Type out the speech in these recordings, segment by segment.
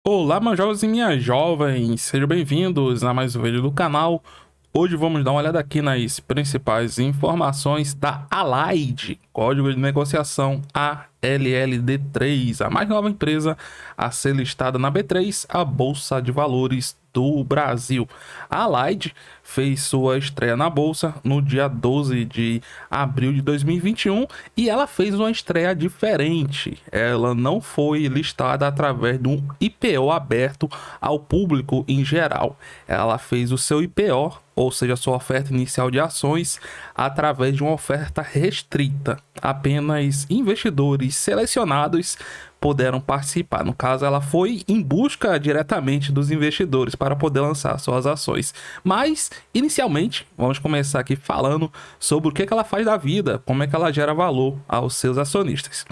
Olá, meus jovens e minhas jovens, sejam bem-vindos a mais um vídeo do canal. Hoje vamos dar uma olhada aqui nas principais informações da Allied, código de negociação ALLD3, a mais nova empresa a ser listada na B3, a Bolsa de Valores do Brasil. A Allied fez sua estreia na bolsa no dia 12 de abril de 2021 e ela fez uma estreia diferente. Ela não foi listada através de um IPO aberto ao público em geral. Ela fez o seu IPO, ou seja, sua oferta inicial de ações, através de uma oferta restrita. Apenas investidores selecionados puderam participar. No caso, ela foi em busca diretamente dos investidores para poder lançar suas ações. Mas, inicialmente, vamos começar aqui falando sobre o que ela faz da vida, como é que ela gera valor aos seus acionistas.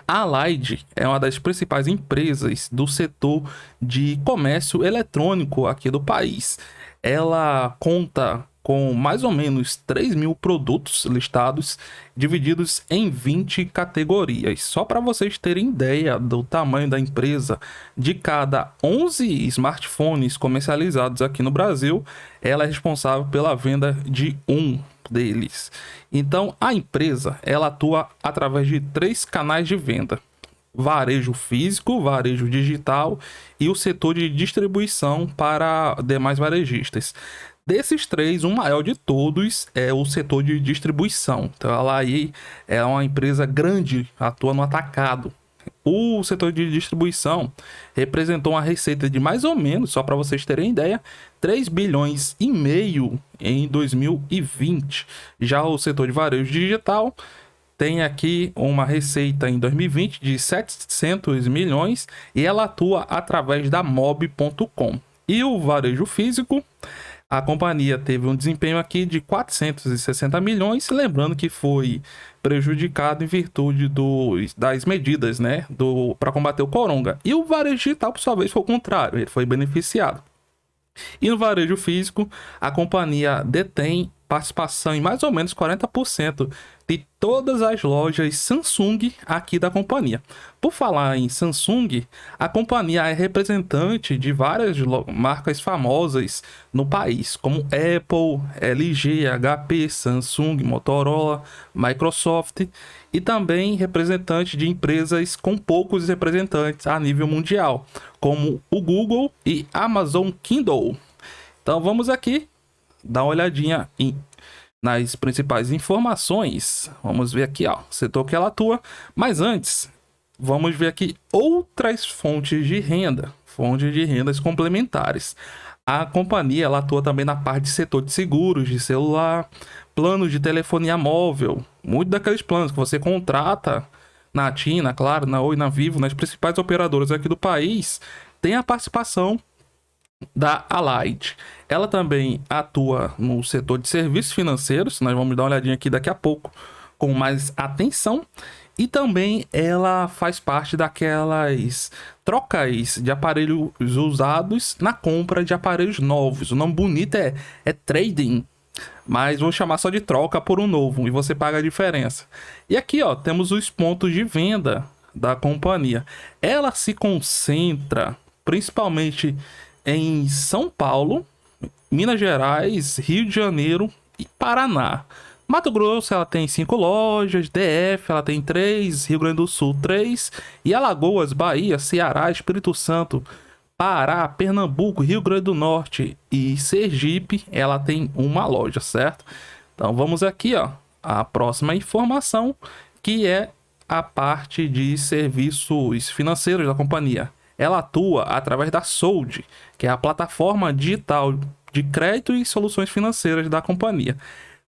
A Allied é uma das principais empresas do setor de comércio eletrônico aqui do país. Ela conta com mais ou menos 3.000 produtos listados, divididos em 20 categorias. Só para vocês terem ideia do tamanho da empresa, de cada 11 smartphones comercializados aqui no Brasil, ela é responsável pela venda de um deles. Então, a empresa ela atua através de 3 canais de venda: varejo físico, varejo digital e o setor de distribuição para demais varejistas. Desses 3, o maior de todos é o setor de distribuição. Então, ela aí é uma empresa grande, atua no atacado. O setor de distribuição representou uma receita de mais ou menos, só para vocês terem ideia, 3,5 bilhões em 2020. Já o setor de varejo digital tem aqui uma receita em 2020 de 700 milhões e ela atua através da mob.com. E o varejo físico, a companhia teve um desempenho aqui de 460 milhões, lembrando que foi prejudicado em virtude das medidas, né, para combater o coronga. E o varejo digital, por sua vez, foi o contrário, ele foi beneficiado. E no varejo físico, a companhia detém participação em mais ou menos 40% de todas as lojas Samsung aqui da companhia. Por falar em Samsung, a companhia é representante de várias marcas famosas no país, como Apple, LG, HP, Samsung, Motorola, Microsoft, e também representante de empresas com poucos representantes a nível mundial, como o Google e Amazon Kindle. Então vamos aqui dar uma olhadinha nas principais informações. Vamos ver aqui, ó, o setor que ela atua. Mas antes, vamos ver aqui outras fontes de rendas complementares. A companhia ela atua também na parte de setor de seguros, de celular, planos de telefonia móvel, muito daqueles planos que você contrata na TIM, na Claro, na Oi, na Vivo, nas principais operadoras aqui do país, tem a participação da Allied. Ela também atua no setor de serviços financeiros, nós vamos dar uma olhadinha aqui daqui a pouco com mais atenção, e também ela faz parte daquelas trocas de aparelhos usados na compra de aparelhos novos. O nome bonito é trading, mas vou chamar só de troca por um novo e você paga a diferença. E aqui, ó, temos os pontos de venda da companhia. Ela se concentra principalmente em São Paulo, Minas Gerais, Rio de Janeiro e Paraná. Mato Grosso ela tem 5 lojas, DF ela tem 3, Rio Grande do Sul 3, e Alagoas, Bahia, Ceará, Espírito Santo, Pará, Pernambuco, Rio Grande do Norte e Sergipe ela tem uma loja, certo? Então vamos aqui, ó, a próxima informação, que é a parte de serviços financeiros da companhia. Ela atua através da Sold, que é a plataforma digital de crédito e soluções financeiras da companhia.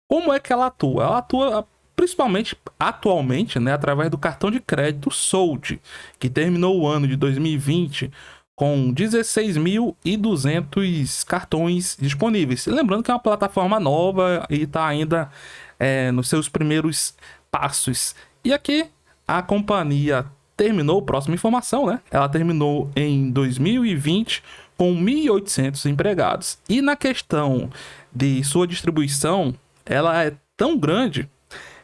Como é que ela atua? Ela atua principalmente, atualmente, né, através do cartão de crédito Sold, que terminou o ano de 2020 com 16.200 cartões disponíveis. Lembrando que é uma plataforma nova e está ainda nos seus primeiros passos. E aqui a companhia terminou, próxima informação, né? Ela terminou em 2020 com 1.800 empregados. E na questão de sua distribuição, ela é tão grande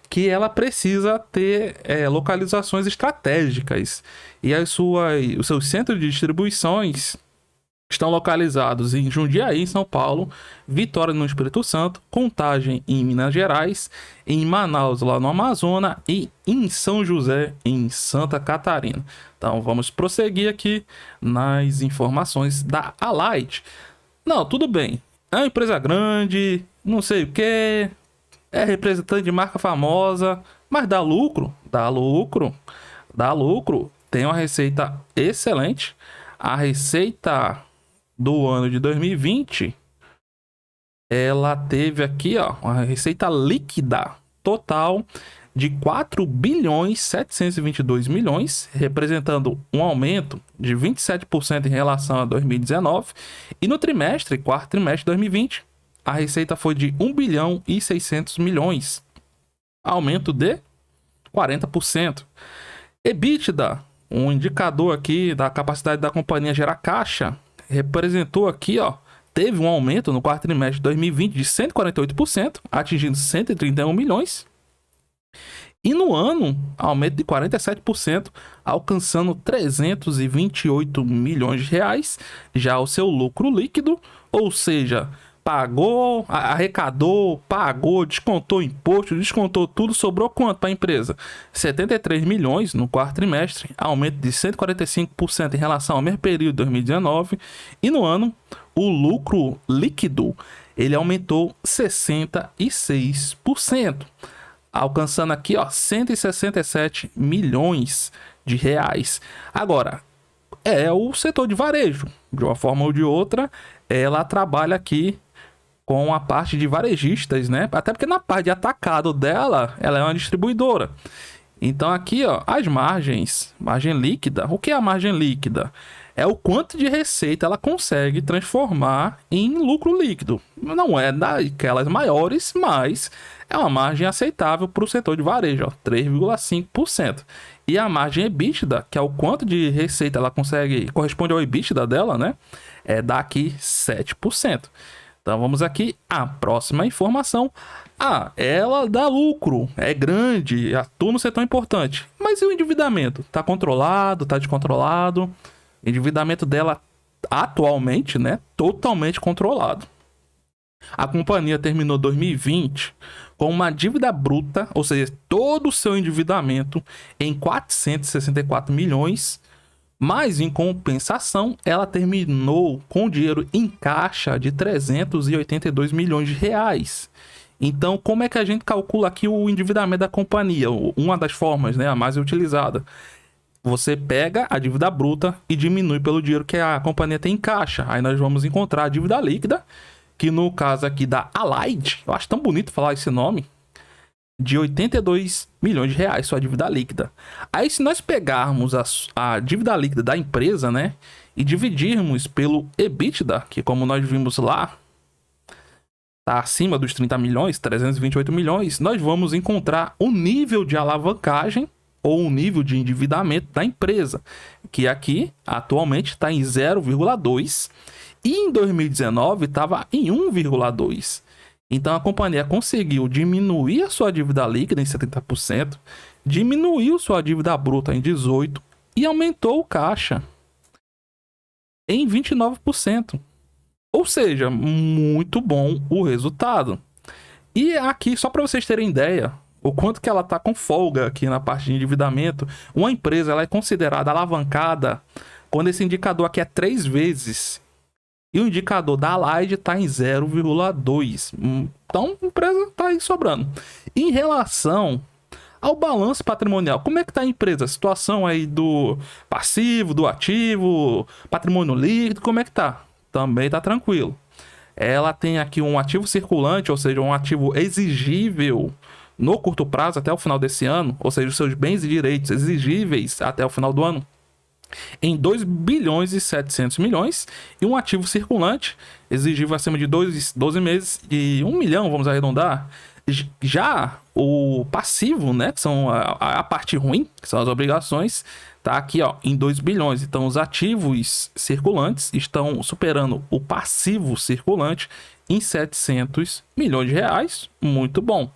que ela precisa ter localizações estratégicas. E os seus centros de distribuições estão localizados em Jundiaí, em São Paulo, Vitória, no Espírito Santo, Contagem, em Minas Gerais, em Manaus, lá no Amazonas, e em São José, em Santa Catarina. Então, vamos prosseguir aqui nas informações da Allied. Não, tudo bem. É uma empresa grande, não sei o que, é representante de marca famosa, mas dá lucro, dá lucro, dá lucro. Tem uma receita excelente. A receita do ano de 2020, ela teve aqui, ó, uma receita líquida total de 4 bilhões 722 milhões, representando um aumento de 27% em relação a 2019. E no quarto trimestre de 2020, a receita foi de 1 bilhão e 600 milhões, aumento de 40%. EBITDA, um indicador aqui da capacidade da companhia gerar caixa, representou aqui, ó, teve um aumento no quarto trimestre de 2020 de 148%, atingindo 131 milhões. E no ano, aumento de 47%, alcançando 328 milhões de reais. Já o seu lucro líquido, ou seja, pagou, arrecadou, pagou, descontou imposto, descontou tudo, sobrou quanto para a empresa? 73 milhões no quarto trimestre, aumento de 145% em relação ao mesmo período de 2019. E no ano, o lucro líquido, ele aumentou 66%, alcançando aqui, ó, 167 milhões de reais. Agora, é o setor de varejo, de uma forma ou de outra, ela trabalha aqui com a parte de varejistas, né? Até porque na parte de atacado dela, ela é uma distribuidora. Então aqui, ó, as margens, margem líquida. O que é a margem líquida? É o quanto de receita ela consegue transformar em lucro líquido. Não é daquelas maiores, mas é uma margem aceitável para o setor de varejo, ó, 3,5%. E a margem EBITDA, que é o quanto de receita ela consegue, corresponde ao EBITDA dela, né? É daqui 7%. Então vamos aqui à próxima informação. Ela dá lucro, é grande, atua no setor importante. Mas e o endividamento? Está controlado, está descontrolado? O endividamento dela atualmente, né, totalmente controlado. A companhia terminou 2020 com uma dívida bruta, ou seja, todo o seu endividamento em 464 milhões, mas em compensação, ela terminou com dinheiro em caixa de 382 milhões de reais. Então, como é que a gente calcula aqui o endividamento da companhia? Uma das formas, né, a mais utilizada. Você pega a dívida bruta e diminui pelo dinheiro que a companhia tem em caixa. Aí nós vamos encontrar a dívida líquida, que no caso aqui da Allied, eu acho tão bonito falar esse nome, de 82 milhões de reais, sua dívida líquida. Aí se nós pegarmos a dívida líquida da empresa, né, e dividirmos pelo EBITDA, que como nós vimos lá, tá acima dos 30 milhões, 328 milhões, nós vamos encontrar o nível de alavancagem ou o nível de endividamento da empresa, que aqui atualmente está em 0,2 e em 2019 estava em 1,2. Então a companhia conseguiu diminuir a sua dívida líquida em 70%, diminuiu sua dívida bruta em 18% e aumentou o caixa em 29%. Ou seja, muito bom o resultado. E aqui, só para vocês terem ideia, o quanto que ela está com folga aqui na parte de endividamento, uma empresa ela é considerada alavancada quando esse indicador aqui é 3 vezes. E o indicador da Allied está em 0,2. Então, a empresa está aí sobrando. Em relação ao balanço patrimonial, como é que está a empresa? A situação aí do passivo, do ativo, patrimônio líquido, como é que está? Também está tranquilo. Ela tem aqui um ativo circulante, ou seja, um ativo exigível no curto prazo até o final desse ano, ou seja, os seus bens e direitos exigíveis até o final do ano, em 2 bilhões e 700 milhões, e um ativo circulante exigível acima de 12 meses e 1 milhão, vamos arredondar. Já o passivo, né, que são a parte ruim, que são as obrigações, tá aqui, ó, em 2 bilhões. Então os ativos circulantes estão superando o passivo circulante em 700 milhões de reais, muito bom.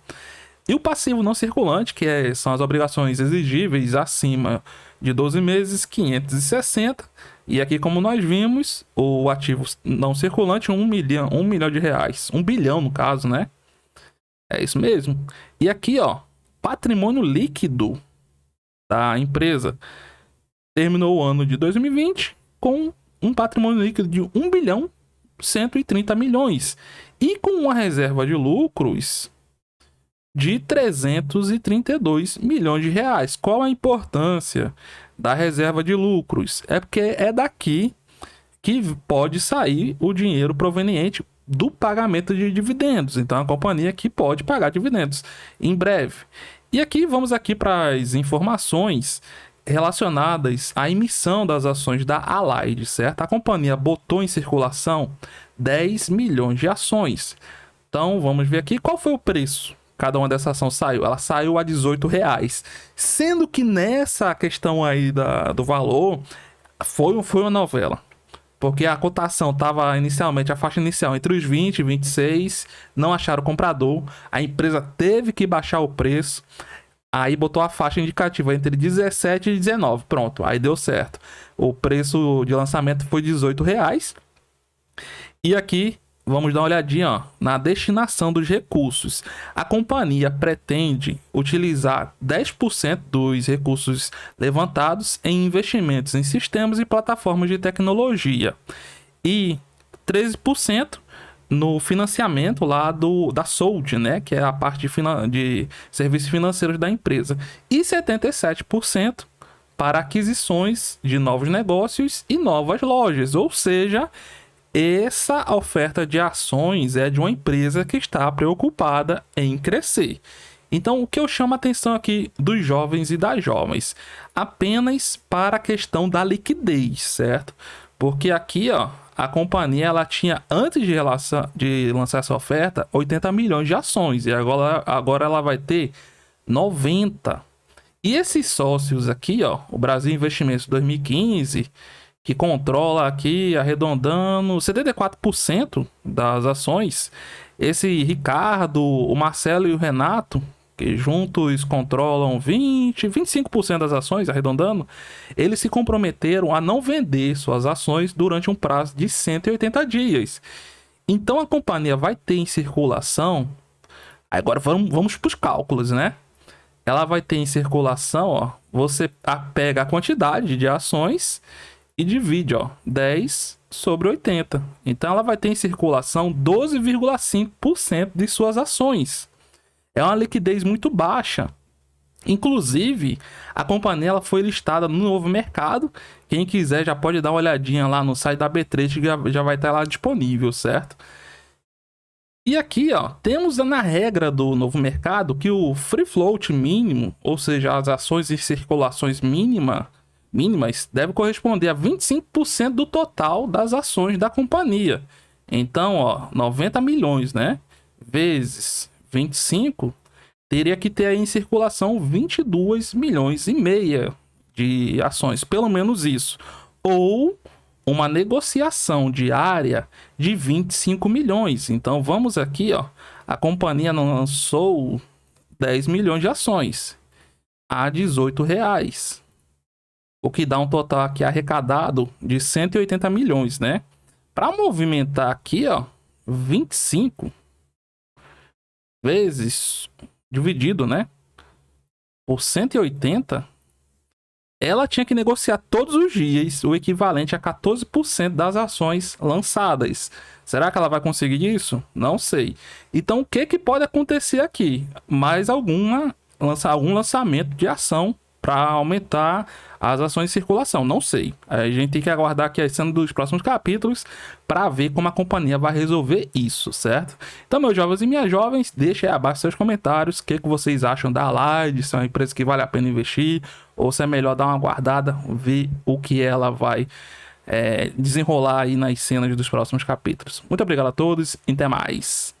E o passivo não circulante, que são as obrigações exigíveis acima de 12 meses, 560. E aqui, como nós vimos, o ativo não circulante, 1 milhão de reais. 1 bilhão, no caso, né? É isso mesmo. E aqui, ó, patrimônio líquido da empresa terminou o ano de 2020 com um patrimônio líquido de 1 bilhão 130 milhões e com uma reserva de lucros de 332 milhões de reais. Qual a importância da reserva de lucros? É porque é daqui que pode sair o dinheiro proveniente do pagamento de dividendos. Então, a companhia que pode pagar dividendos em breve. E aqui, vamos aqui para as informações relacionadas à emissão das ações da Allied, certo? A companhia botou em circulação 10 milhões de ações. Então, vamos ver aqui qual foi o preço. Cada uma dessa ação saiu. Ela saiu a R$18. Sendo que nessa questão aí do valor, foi uma novela. Porque a cotação estava inicialmente, a faixa inicial entre os 20 e 26, não acharam comprador, a empresa teve que baixar o preço, aí botou a faixa indicativa entre 17 e 19, pronto, aí deu certo. O preço de lançamento foi R$18. E aqui, vamos dar uma olhadinha, ó, na destinação dos recursos. A companhia pretende utilizar 10% dos recursos levantados em investimentos em sistemas e plataformas de tecnologia e 13% no financiamento lá da Sold, né, que é a parte de serviços financeiros da empresa, e 77% para aquisições de novos negócios e novas lojas, ou seja, essa oferta de ações é de uma empresa que está preocupada em crescer. Então, o que eu chamo a atenção aqui dos jovens e das jovens? Apenas para a questão da liquidez, certo? Porque aqui, ó, a companhia ela tinha, antes de lançar essa oferta, 80 milhões de ações. E agora ela vai ter 90. E esses sócios aqui, ó, o Brasil Investimentos 2015... que controla aqui, arredondando, 74% das ações. Esse Ricardo, o Marcelo e o Renato, que juntos controlam 25% das ações, arredondando, eles se comprometeram a não vender suas ações durante um prazo de 180 dias. Então a companhia vai ter em circulação, agora vamos para os cálculos, né? Ela vai ter em circulação, ó, você pega a quantidade de ações e divide, ó, 10 sobre 80. Então, ela vai ter em circulação 12,5% de suas ações. É uma liquidez muito baixa. Inclusive, a companhia ela foi listada no Novo Mercado. Quem quiser já pode dar uma olhadinha lá no site da B3, que já vai estar lá disponível, certo? E aqui, ó, temos na regra do Novo Mercado que o free float mínimo, ou seja, as ações em circulações mínimas deve corresponder a 25% do total das ações da companhia. Então, ó, 90 milhões, né? Vezes 25, teria que ter aí em circulação 22 milhões e meia de ações, pelo menos isso. Ou uma negociação diária de 25 milhões. Então, vamos aqui, ó, a companhia lançou 10 milhões de ações a R$18. O que dá um total aqui arrecadado de 180 milhões, né? Para movimentar aqui, ó, 25 vezes dividido, né, por 180, ela tinha que negociar todos os dias o equivalente a 14% das ações lançadas. Será que ela vai conseguir isso? Não sei. Então, o que pode acontecer aqui? Mais algum lançamento de ação para aumentar as ações em circulação, não sei. A gente tem que aguardar aqui a cena dos próximos capítulos para ver como a companhia vai resolver isso, certo? Então, meus jovens e minhas jovens, deixem aí abaixo seus comentários o que vocês acham da Allied, se é uma empresa que vale a pena investir, ou se é melhor dar uma guardada, ver o que ela vai desenrolar aí nas cenas dos próximos capítulos. Muito obrigado a todos e até mais.